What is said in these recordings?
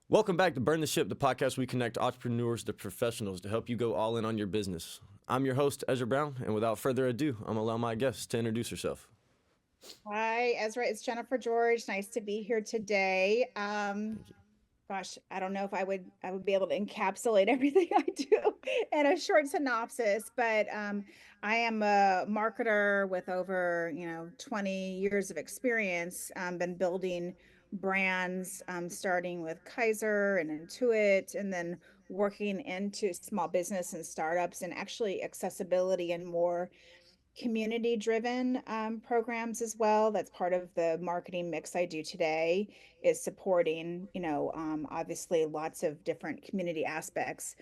Welcome back to Burn the Ship, the podcast we connect entrepreneurs to professionals to help you go all in on your business. I'm your host, Ezra Brown, and without further ado, I'm going to allow my guest to introduce herself. Hi, Ezra. It's Jennifer George. Nice to be here today. Thank you. Gosh, I don't know if I would be able to encapsulate everything I do in a short synopsis, but I am a marketer with over 20 years of experience. Been building brands, starting with Kaiser and Intuit, and then working into small business and startups, and actually accessibility and more community driven programs as well. That's part of the marketing mix I do today is supporting, obviously lots of different community aspects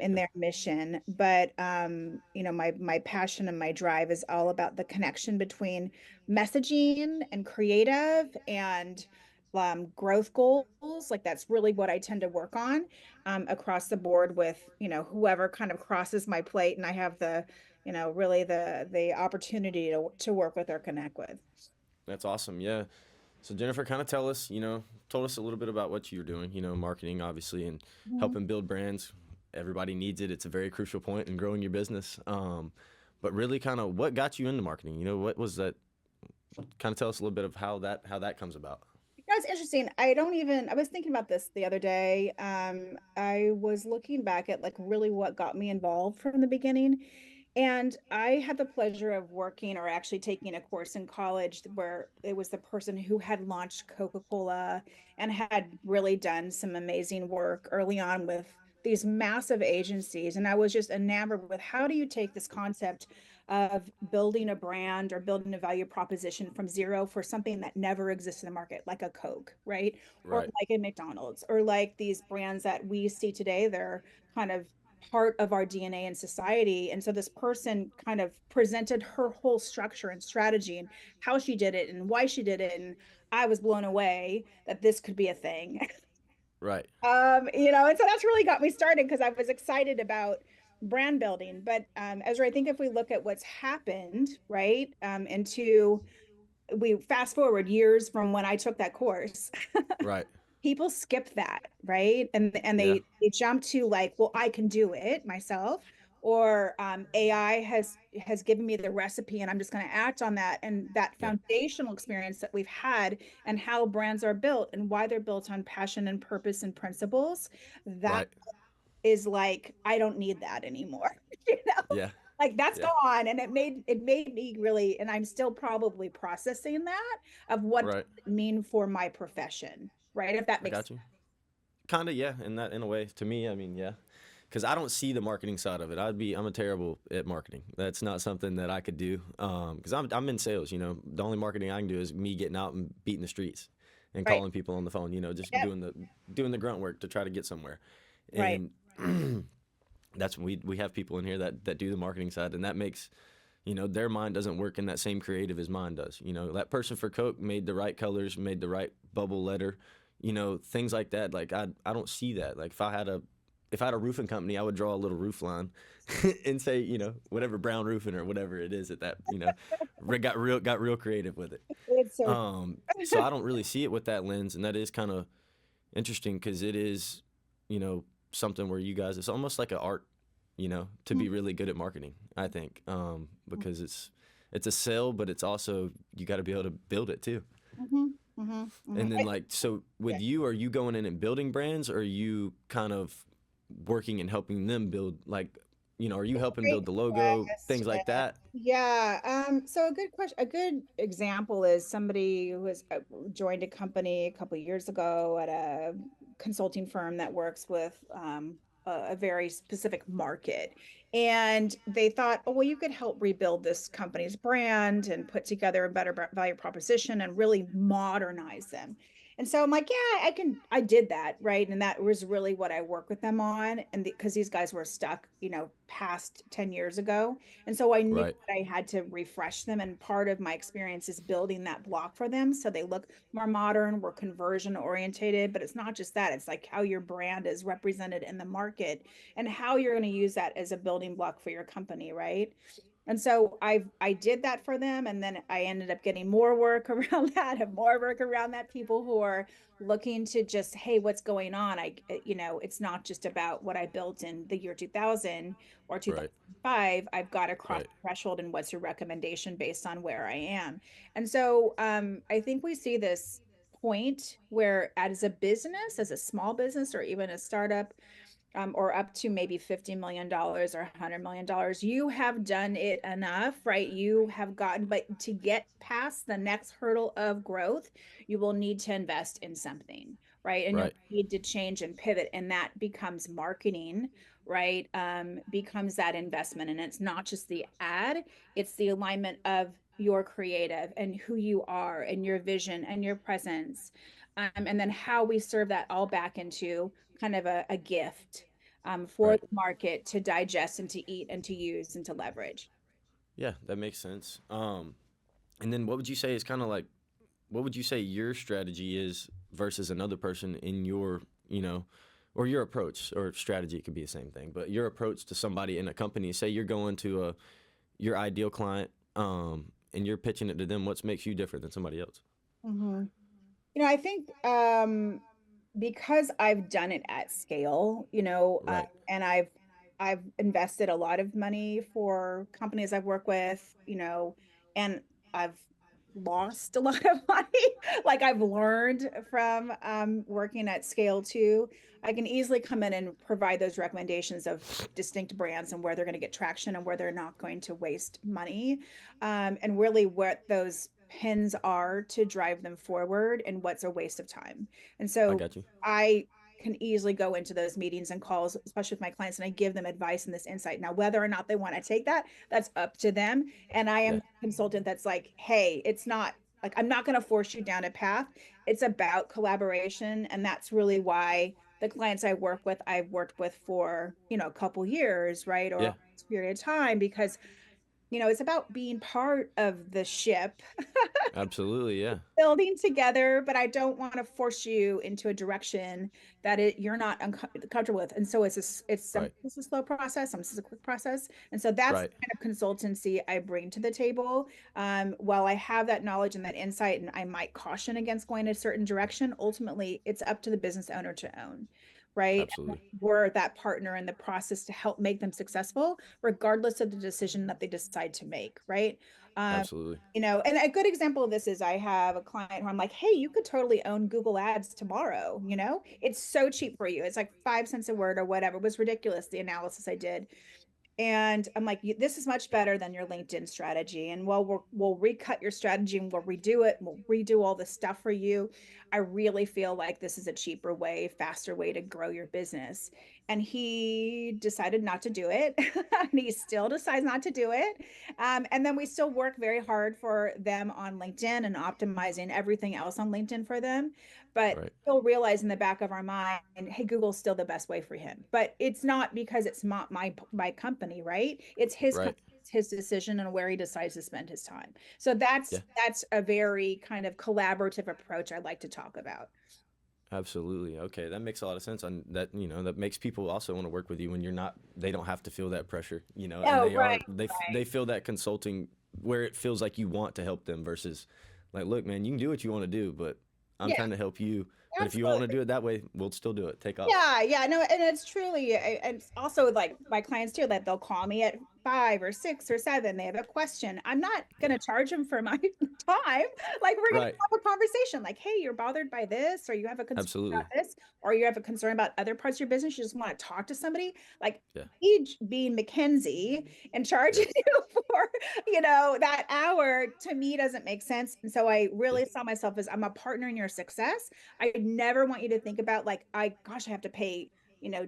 in Yeah. their mission. But, my passion and my drive is all about the connection between messaging and creative and growth goals. Like that's really what I tend to work on across the board with, whoever kind of crosses my plate and I have really the opportunity to work with or connect with. That's awesome. Yeah. So, Jennifer, kind of tell us, told us a little bit about what you're doing, marketing, obviously, and Mhm. helping build brands. Everybody needs it. It's a very crucial point in growing your business. But really, kind of what got you into marketing? What was that? Kind of tell us a little bit of how that comes about. That's interesting. I was thinking about this the other day. I was looking back at like really what got me involved from the beginning. And I had the pleasure of working or actually taking a course in college where it was the person who had launched Coca-Cola and had really done some amazing work early on with these massive agencies. And I was just enamored with how do you take this concept of building a brand or building a value proposition from zero for something that never exists in the market, like a Coke, right? Or Right. like a McDonald's, or like these brands that we see today, they're kind of part of our DNA and society. And so this person kind of presented her whole structure and strategy and how she did it and why she did it. And I was blown away that this could be a thing. Right. And so that's really got me started because I was excited about brand building. But Ezra, I think if we look at what's happened, right, into we fast forward years from when I took that course, Right. people skip that, right? And Yeah. they jump to like, well, I can do it myself, or AI has given me the recipe, and I'm just going to act on that. And that Yeah. foundational experience that we've had, and how brands are built, and why they're built on passion and purpose and principles, that Right. is like, I don't need that anymore. you know, Yeah. like that's Yeah. gone, and it made me really, and I'm still probably processing that of what does Right. it mean for my profession, right? If that I makes got you. Kind of, yeah. In a way, to me, I mean, yeah. Because I don't see the marketing side of it. I'm a terrible at marketing. That's not something that I could do. Because I'm in sales. The only marketing I can do is me getting out and beating the streets, and right. calling people on the phone. Just Yep. doing the grunt work to try to get somewhere. Right. And that's we have people in here that do the marketing side, and that makes their mind doesn't work in that same creative as mine does. That person for Coke made the right colors, made the right bubble letter, things like that. Like I don't see that. Like if I had a roofing company, I would draw a little roof line and say, whatever brown roofing or whatever it is at that, got real creative with it. It's so So I don't really see it with that lens, and that is kind of interesting because it is, something where you guys, it's almost like an art, to be really good at marketing. I think because it's a sale, but it's also you got to be able to build it too. hmm hmm hmm And then like so yeah. with you, are you going in and building brands, or are you kind of working and helping them build like are you helping build Great the logo, quest. things like that? Yeah. So a good question. A good example is somebody who has joined a company a couple of years ago at a consulting firm that works with a very specific market. And they thought, oh, well, you could help rebuild this company's brand and put together a better value proposition and really modernize them. And so I'm like, yeah, I did that, right? And that was really what I work with them on. And because these guys were stuck, past 10 years ago. And so I knew Right. that I had to refresh them. And part of my experience is building that block for them. So they look more modern, we're conversion orientated, but it's not just that, it's like how your brand is represented in the market and how you're going to use that as a building block for your company, right? And so I did that for them, and then I ended up getting more work around that and more work around that. People who are looking to just, hey, what's going on? It's not just about what I built in the year 2000 or Right. 2005. I've got to cross Right. the threshold, and what's your recommendation based on where I am? And so I think we see this point where, as a business, as a small business, or even a startup, or up to maybe $50 million or $100 million, you have done it enough, right? You have gotten, but to get past the next hurdle of growth, you will need to invest in something, right? And you'll Right. need to change and pivot, and that becomes marketing, right? Becomes that investment. And it's not just the ad, it's the alignment of your creative and who you are and your vision and your presence. And then how we serve that all back into kind of a gift, for Right. the market to digest and to eat and to use and to leverage. Yeah, that makes sense. And then what would you say is kind of like, what would you say your strategy is versus another person in your, or your approach or strategy? It could be the same thing, but your approach to somebody in a company. Say you're going to your ideal client, and you're pitching it to them. What makes you different than somebody else? Mm-hmm. I think because I've done it at scale, Right. and I've invested a lot of money for companies I've worked with, and I've lost a lot of money. Like, I've learned from working at scale too. I can easily come in and provide those recommendations of distinct brands and where they're going to get traction and where they're not going to waste money, and really what those pins are to drive them forward and what's a waste of time. And I so got you. I can easily go into those meetings and calls, especially with my clients, and I give them advice and this insight. Now, whether or not they want to take that, that's up to them. And I am Yeah. a consultant that's like, hey, it's not like, I'm not going to force you down a path. It's about collaboration. And that's really why the clients I've worked with for, a couple years, right? Or a Yeah. period of time, because, it's about being part of the ship, Absolutely. Yeah. building together, but I don't want to force you into a direction that you're not comfortable with. And so Right. it's a slow process, sometimes it's a quick process. And so that's the Right. kind of consultancy I bring to the table. While I have that knowledge and that insight, and I might caution against going a certain direction, ultimately it's up to the business owner to own, right? And Absolutely. we're that partner in the process to help make them successful, regardless of the decision that they decide to make, right? Um, Absolutely. and a good example of this is, I have a client who I'm like, hey, you could totally own Google Ads tomorrow. It's so cheap for you. It's like 5 cents a word or whatever. It was ridiculous, the analysis I did. And I'm like, this is much better than your LinkedIn strategy. And we'll recut your strategy and we'll redo it. And we'll redo all the stuff for you. I really feel like this is a cheaper way, faster way to grow your business. And he decided not to do it. And he still decides not to do it. And then we still work very hard for them on LinkedIn and optimizing everything else on LinkedIn for them. But Right. still realize in the back of our mind, hey, Google's still the best way for him. But it's not, because it's not my company, right? It's his Right. company, it's his decision and where he decides to spend his time. So Yeah. that's a very kind of collaborative approach I like to talk about. Absolutely. Okay, that makes a lot of sense. And that, that makes people also want to work with you when you're not. They don't have to feel that pressure, and Oh, they right, are. They feel that consulting where it feels like you want to help them versus, like, look, man, you can do what you want to do, but I'm yeah, trying to help you. But if you want to absolutely. do it that way, we'll still do it. Take off. Yeah, yeah, no, and it's truly, and it's also like my clients too, that they'll call me at 5 or 6 or 7. They have a question. I'm not Yeah. gonna charge them for my time. Like, we're gonna Right. have a conversation. Like, hey, you're bothered by this, or you have a concern about Absolutely. this, or you have a concern about other parts of your business. You just want to talk to somebody. Like, Yeah. each being Mackenzie and Yeah. charging you for, that hour, to me doesn't make sense. And so I Yeah. really saw myself as, I'm a partner in your success. I never want you to think about, like, gosh, I have to pay,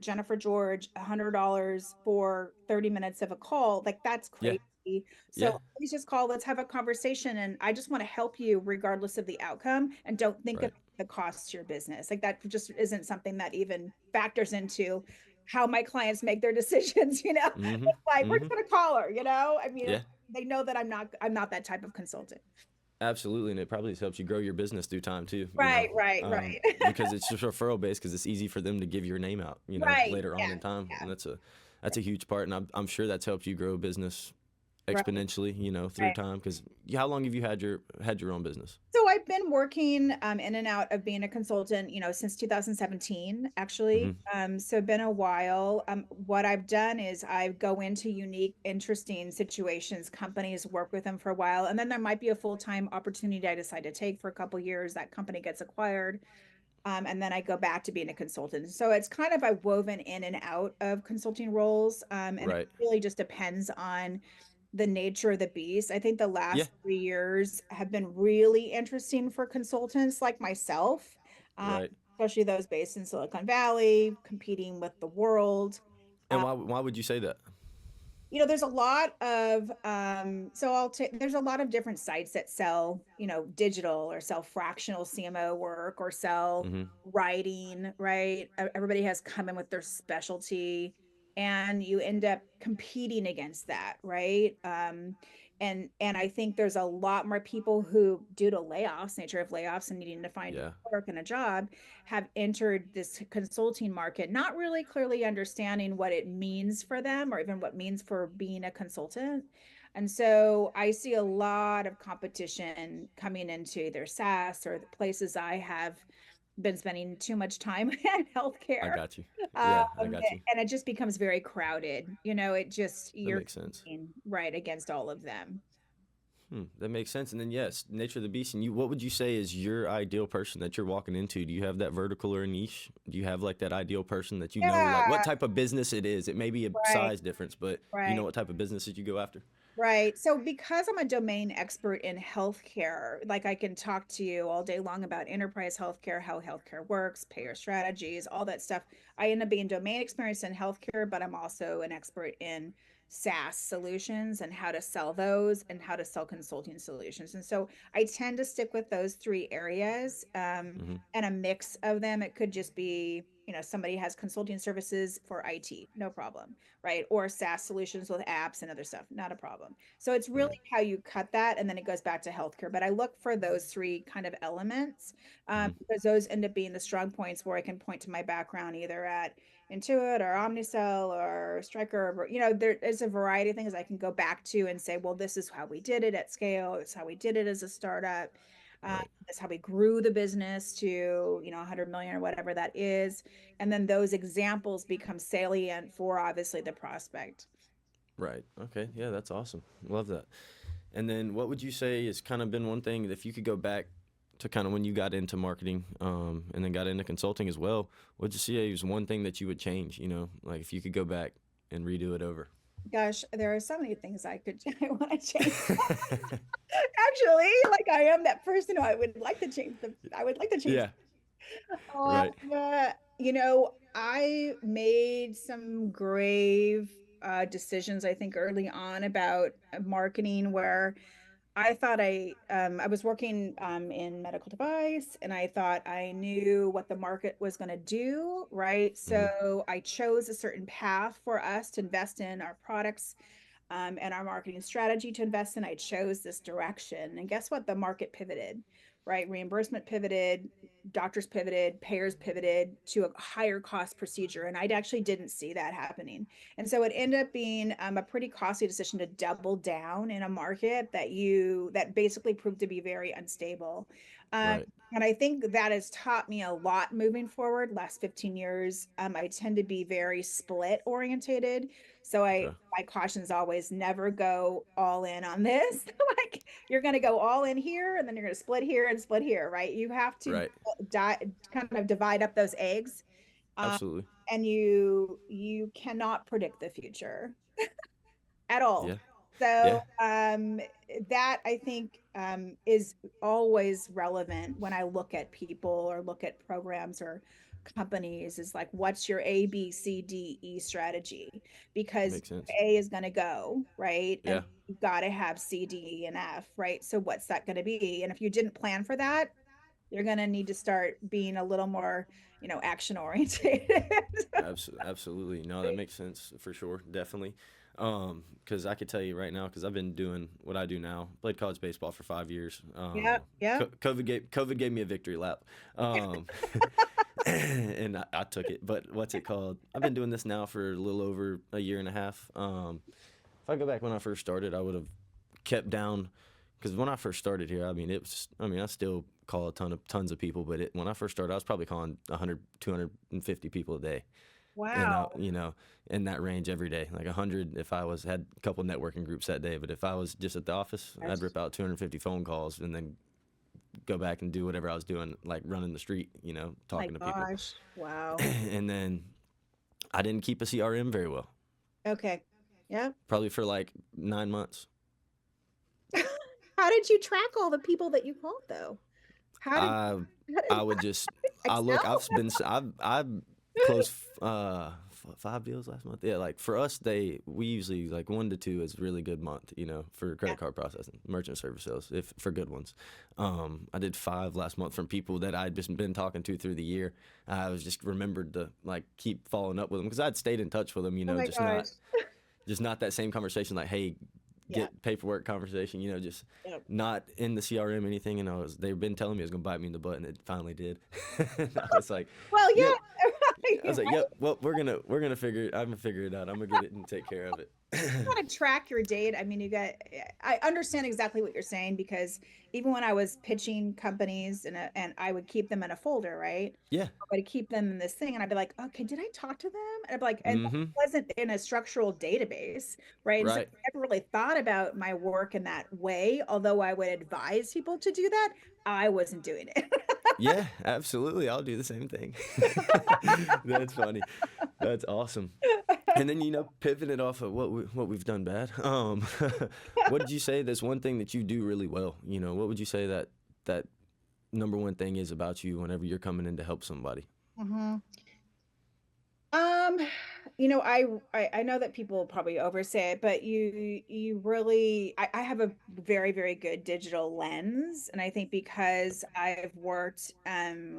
Jennifer George $100 for 30 minutes of a call. Like, that's Yeah. crazy. Yeah. So please just call, let's have a conversation. And I just want to help you regardless of the outcome. And don't think of Right. the cost to your business. Like, that just isn't something that even factors into how my clients make their decisions. Mm-hmm. It's like, we're Mm-hmm. just gonna call her, I mean, Yeah. they know that I'm not that type of consultant. Absolutely, and it probably just helps you grow your business through time too. Right, right, right. Because it's just referral based, because it's easy for them to give your name out, Right. later Yeah, on in time, yeah. and that's a huge part. And I'm sure that's helped you grow a business Right. exponentially, through Right. time? Because how long have you had your own business? So I've been working in and out of being a consultant, since 2017, actually. Hmm. So been a while. What I've done is I go into unique, interesting situations, companies, work with them for a while, and then there might be a full-time opportunity I decide to take for a couple years. That company gets acquired, and then I go back to being a consultant. So it's kind of I've woven in and out of consulting roles, and it Right. really just depends on the nature of the beast. I think the Yeah. last 3 years have been really interesting for consultants like myself, um, Right. especially those based in Silicon Valley, competing with the world. And why would you say that? There's a lot of so I'll take there's a lot of different sites that sell, digital or sell fractional CMO work or sell Hmm. writing, right? Everybody has come in with their specialty and you end up competing against that, right? And I think there's a lot more people who, due to layoffs, nature of layoffs and needing to find Yeah. work and a job, have entered this consulting market, not really clearly understanding what it means for them or even what it means for being a consultant. And so I see a lot of competition coming into either SaaS or the places I have been spending too much time in I healthcare. got you. Um, Yeah, I got you. and it just becomes very crowded. That You're makes sense. competing right against all of them. That makes sense. And then yes, nature of the beast. And what would you say is your ideal person that you're walking into? Do you have that vertical or a niche? Do you have like that ideal person that like what Yeah, type of business it is? It may be a right, size difference, but do you know right. what type of business that you go after? Right. So because I'm a domain expert in healthcare, like I can talk to you all day long about enterprise healthcare, how healthcare works, payer strategies, all that stuff. I end up being domain experienced in healthcare, but I'm also an expert in SaaS solutions and how to sell those and how to sell consulting solutions. And so I tend to stick with those three areas, Hmm. and a mix of them. It could just be, somebody has consulting services for IT, no problem, right? Or SaaS solutions with apps and other stuff, not a problem. So it's Right. really how you cut that, and then it goes back to healthcare. But I look for those three kind of elements, Hmm. because those end up being the strong points where I can point to my background either at Intuit or Omnicell or Striker. Or, there is a variety of things I can go back to and say, well, this is how we did it at scale. It's how we did it as a startup. Right. That's how we grew the business to, 100 million or whatever that is. And then those examples become salient for obviously the prospect. Right. Okay. Yeah, that's awesome. Love that. And then what would you say has kind of been one thing that if you could go back to kind of when you got into marketing, and then got into consulting as well, what'd you see as one thing that you would change, like if you could go back and redo it over? Gosh, there are so many things I want to change. Actually, like I am that person who I would like to change. Yeah. Um, Right. I made some grave decisions, I think, early on about marketing where I was working in medical device and I thought I knew what the market was going to do, right? Hmm. So I chose a certain path for us to invest in our products, and our marketing strategy to invest in. I chose this direction. And guess what? The market pivoted, right? Reimbursement pivoted, doctors pivoted, payers pivoted to a higher cost procedure. And I actually didn't see that happening. And so it ended up being a pretty costly decision to double down in a market that basically proved to be very unstable. Um, Right. and I think that has taught me a lot moving forward. Last 15 years, I tend to be very split orientated. So Okay. my caution is always never go all in on this. Like you're going to go all in here and then you're going to split here and split here, right? You have to Right. kind of divide up those eggs. Um, Absolutely. and you cannot predict the future at all. Yeah. So Yeah. that I think is always relevant when I look at people or look at programs or companies, is like, what's your A, B, C, D, E strategy? Because Makes sense. A is going to go, right? And Yeah. you've got to have C, D, E, and F, right? So what's that going to be? And if you didn't plan for that, you're going to need to start being a little more, action oriented. Absolutely. No, that makes sense for sure. Definitely. Because I could tell you right now, because I've been doing what I do now. Played college baseball for 5 years. Yeah, yeah. COVID gave me a victory lap, and I took it. But what's it called? I've been doing this now for a little over a year and a half. if I go back when I first started, I would have kept down, because when I first started here, I mean, it was, I mean, I still call a tons of people, but when I first started, I was probably calling 100, 250 people a day. And I, Wow. you know, in that range every day, like 100 if I was had a couple networking groups that day. But if I was just at the office, I'd Gosh. rip out 250 phone calls and then go back and do whatever I was doing, like running the street, My talking to people. gosh. Wow. And then I didn't keep a CRM very well, Okay. Yeah. probably for like 9 months. How did you track all the people that you called though? How did I how I did would just I look. Excel? I've closed 5 deals last month. Yeah, like for us, we usually like 1 to 2 is a really good month. For Yeah. credit card processing, merchant service sales, if for good ones. I did 5 last month from people that I'd just been talking to through the year. I was just remembered to like keep following up with them because I'd stayed in touch with them. Oh my gosh. Just not that same conversation like, hey, Yeah. get paperwork conversation, just Yeah. not in the CRM anything. And they've been telling me it was gonna bite me in the butt, and it finally did. I was like, Well, yep. yeah. I was like, Right. yep. Well, we're gonna figure it. I'm gonna figure it out. I'm gonna get it and take care of it. Want to track your data. I mean, I understand exactly what you're saying because even when I was pitching companies and I would keep them in a folder, right? Yeah. I would keep them in this thing and I'd be like, okay, did I talk to them? And I'd be like, and that Mm-hmm. wasn't in a structural database, right? And so Right. I never really thought about my work in that way. Although I would advise people to do that, I wasn't doing it. Yeah. Absolutely. I'll do the same thing. That's funny. That's awesome. And then pivoting it off of what we've done bad. What did you say? That's one thing that you do really well. What would you say that number one thing is about you whenever you're coming in to help somebody? Mhm. Um, I know that people probably oversay it, but you really I have a very, very good digital lens. And I think because I've worked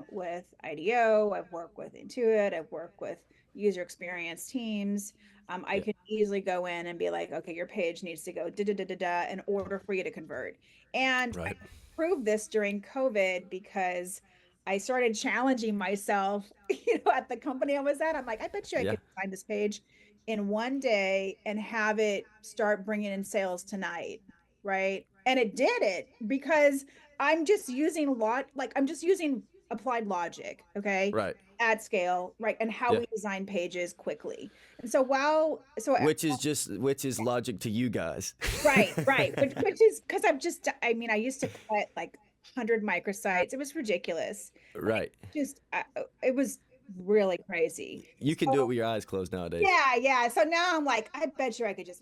with IDO, I've worked with Intuit, I've worked with user experience teams, I Yeah. can easily go in and be like, okay, your page needs to go da da da da da in order for you to convert. And I Right. proved this during COVID because I started challenging myself, at the company I was at. I'm like, I bet you I Yeah. could design this page in one day and have it start bringing in sales tonight, right? And it did it because I'm just using applied logic, okay, Right. at scale, right, and how Yeah. we design pages quickly. And so while so Which is logic to you guys. right, which is because I mean, I used to put like 100 microsites. It was ridiculous. Like Right. just it was really crazy. You can do it So with your eyes closed nowadays. yeah. So now I'm like, I bet you I could just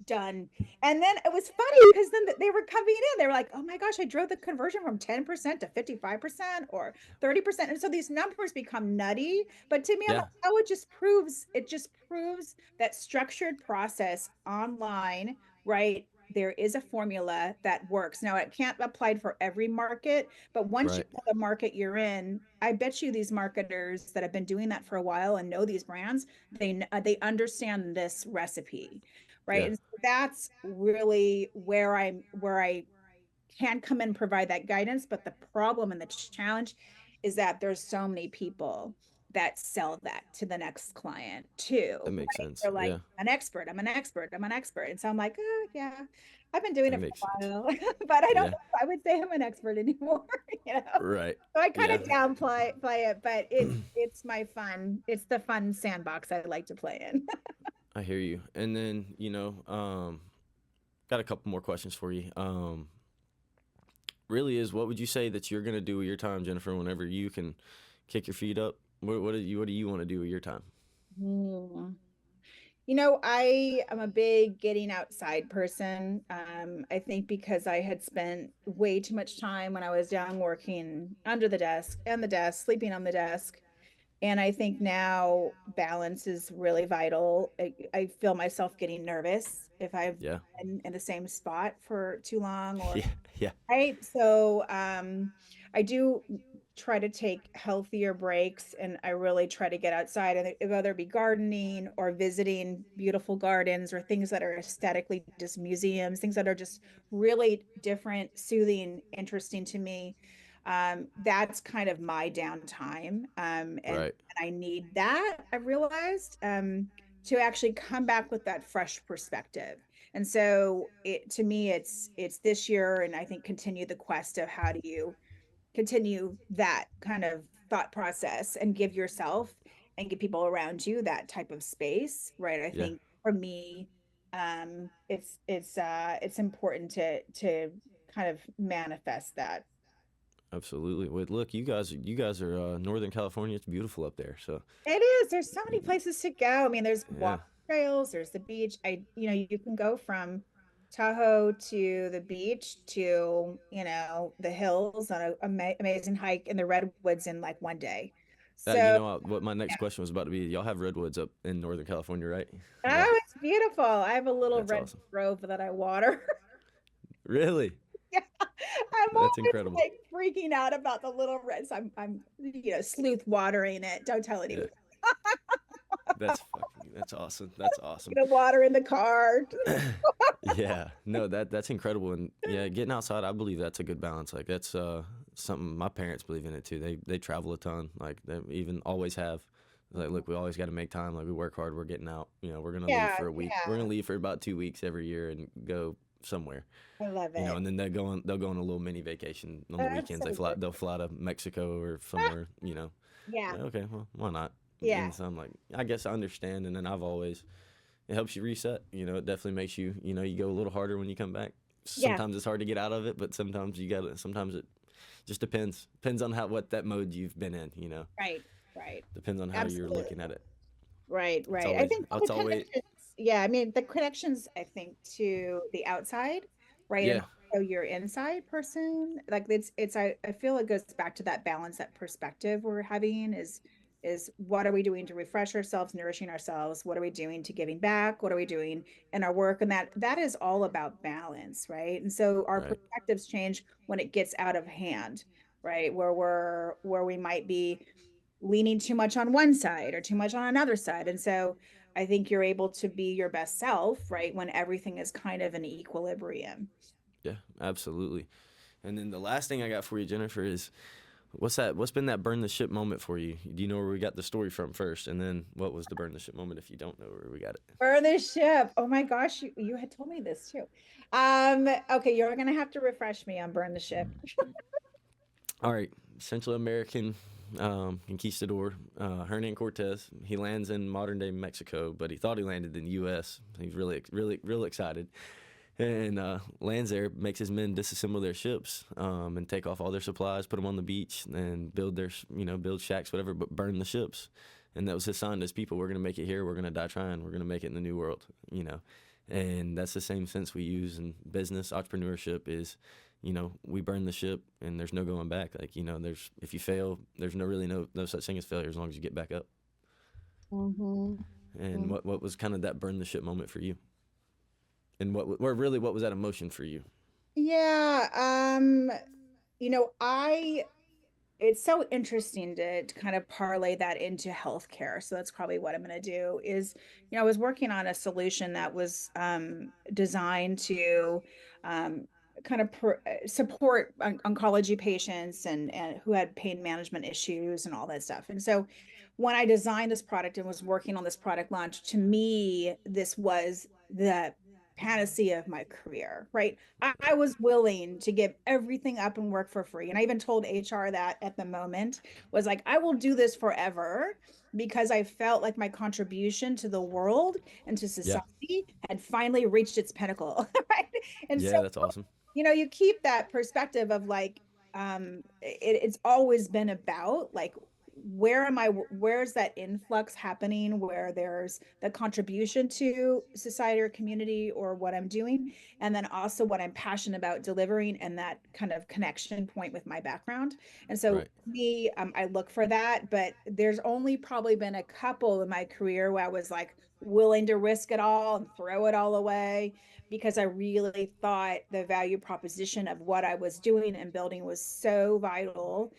done. And then it was funny because then they were coming in. They were like, oh my gosh, I drove the conversion from 10% to 55% or 30%. And so these numbers become nutty. But to me, I'm Yeah. like, oh, it just proves that structured process online, right? There is a formula that works. Now, it can't apply for every market, but once you Right. know the market you're in, I bet you these marketers that have been doing that for a while and know these brands, they understand this recipe, right? Yeah. And so that's really where I can come and provide that guidance. But the problem and the challenge is that there's so many people that sell that to the next client too, That makes right? sense. They're like, Yeah. I'm an expert. And so I'm like, oh, yeah, I've been doing That it for makes sense. a while, but I don't Yeah. know if I would say I'm an expert anymore, you know? Right. So I kind Yeah. of play it, but it's the fun sandbox I like to play in. I hear you. And then, got a couple more questions for you. Really is, what would you say that you're gonna do with your time, Jennifer, whenever you can kick your feet up? What do you want to do with your time? Hmm. I am a big getting outside person. I think because I had spent way too much time when I was young working under the desk and the desk, sleeping on the desk. And I think now balance is really vital. I feel myself getting nervous if I've Yeah. been in the same spot for too long or Yeah. Yeah. right. So I do try to take healthier breaks and I really try to get outside and whether it be gardening or visiting beautiful gardens or things that are aesthetically just museums, things that are just really different, soothing, interesting to me. That's kind of my downtime. And Right. I need that, I realized. to actually come back with that fresh perspective. And so it to me it's this year, and I think continue the quest of how do you continue that kind of thought process and give yourself and give people around you that type of space, right? I Yeah, think for me, it's important to kind of manifest that. absolutely. Well, look, you guys are Northern California. It's beautiful up there. So It is. There's so many places to go. I mean, there's yeah, walk trails, there's the beach. You can go from Tahoe to the beach to, the hills on a amazing hike in the redwoods in like one day. So, what my next question was about to be. Y'all have redwoods up in Northern California, right? That oh, it's beautiful. I have a little that's red awesome. grove that I water. Really, Yeah. I'm that's always incredible. like freaking out about the little reds. I'm sleuth watering it. Don't tell Yeah, anyone. that's awesome. That's awesome. Gonna water in the car. Yeah, no, that's incredible, and yeah, getting outside, I believe that's a good balance. Like that's something my parents believe in it too. They travel a ton, like they even always have. Like, look, we always got to make time. Like we work hard, we're getting out. We're gonna leave Yeah, for a week. We're yeah. gonna leave for about 2 weeks every year and go somewhere. I love it. And then they'll go on a little mini vacation on the weekends. Absolutely. They'll fly to Mexico or Ah, somewhere. yeah, Like, okay, well, why not? yeah, And so I'm like, I guess I understand. And then it helps you reset. It definitely makes you, you go a little harder when you come back. yeah. Sometimes it's hard to get out of it, but sometimes it just depends on what that mode you've been in, Right, right. depends on how you're Absolutely. looking at it. Right, It's right. I always, think the it's always, connections, yeah, I mean, the connections, I think, to the outside, right? And yeah, also your inside person. Like I feel it goes back to that balance, that perspective we're having is what are we doing to refresh ourselves, nourishing ourselves? What are we doing to giving back? What are we doing in our work? And that is all about balance, right? And so our right. perspectives change when it gets out of hand, right? Where we might be leaning too much on one side or too much on another side. And so I think you're able to be your best self, right? When everything is kind of in equilibrium. Yeah, absolutely. And then the last thing I got for you, Jennifer, is what's that? What's been that burn the ship moment for you? Do you know where we got the story from first? And then what was the burn the ship moment if you don't know where we got it? For the ship. Oh my gosh, you had told me this too. Okay, you're gonna have to refresh me on burn the ship. All right, Central American conquistador Hernan Cortez. He lands in modern day Mexico, but he thought he landed in the U.S. He's really, really, real excited, and lands there, makes his men disassemble their ships and take off all their supplies, put them on the beach, and build shacks, whatever, but burn the ships. And that was his sign to his people: we're gonna make it here. We're gonna die trying. We're gonna make it in the new world. And that's the same sense we use in business entrepreneurship is we burn the ship and there's no going back. Like there's if you fail, there's no such thing as failure as long as you get back up. Mm-hmm. And what was kind of that burn the ship moment for you, and what was that emotion for you? Yeah, I it's so interesting to kind of parlay that into healthcare. So that's probably what I'm going to do is, I was working on a solution that was designed to um, kind of support oncology patients and who had pain management issues and all that stuff. And so when I designed this product and was working on this product launch, to me, this was the panacea of my career, right? I was willing to give everything up and work for free. And I even told HR that at the moment was like, I will do this forever because I felt like my contribution to the world and to Yeah, society had finally reached its pinnacle, right? And so yeah, that's awesome. you keep that perspective of like it's always been about like where's that influx happening where there's the contribution to society or community or what I'm doing, and then also what I'm passionate about delivering and that kind of connection point with my background. And so Right. me, I look for that, but there's only probably been a couple in my career where I was like willing to risk it all and throw it all away because I really thought the value proposition of what I was doing and building was so vital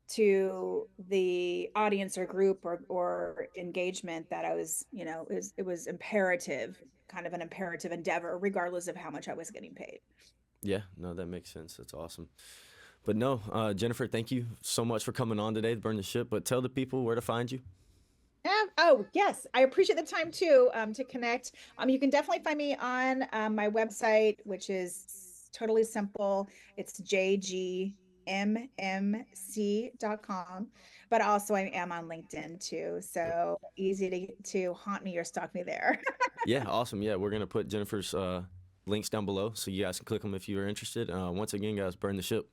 to the audience or group or engagement that I was, it was imperative, kind of an imperative endeavor, regardless of how much I was getting paid. Yeah, no, that makes sense. That's awesome. But no, Jennifer, thank you so much for coming on today to burn the ship. But tell the people where to find you. Yeah, Oh, yes. I appreciate the time too, to connect. You can definitely find me on my website, which is totally simple. It's jgmmc.com. But also I am on LinkedIn too. So easy to haunt me or stalk me there. Yeah, awesome. Yeah, we're gonna put Jennifer's links down below so you guys can click them if you are interested. Once again, guys, burn the ship.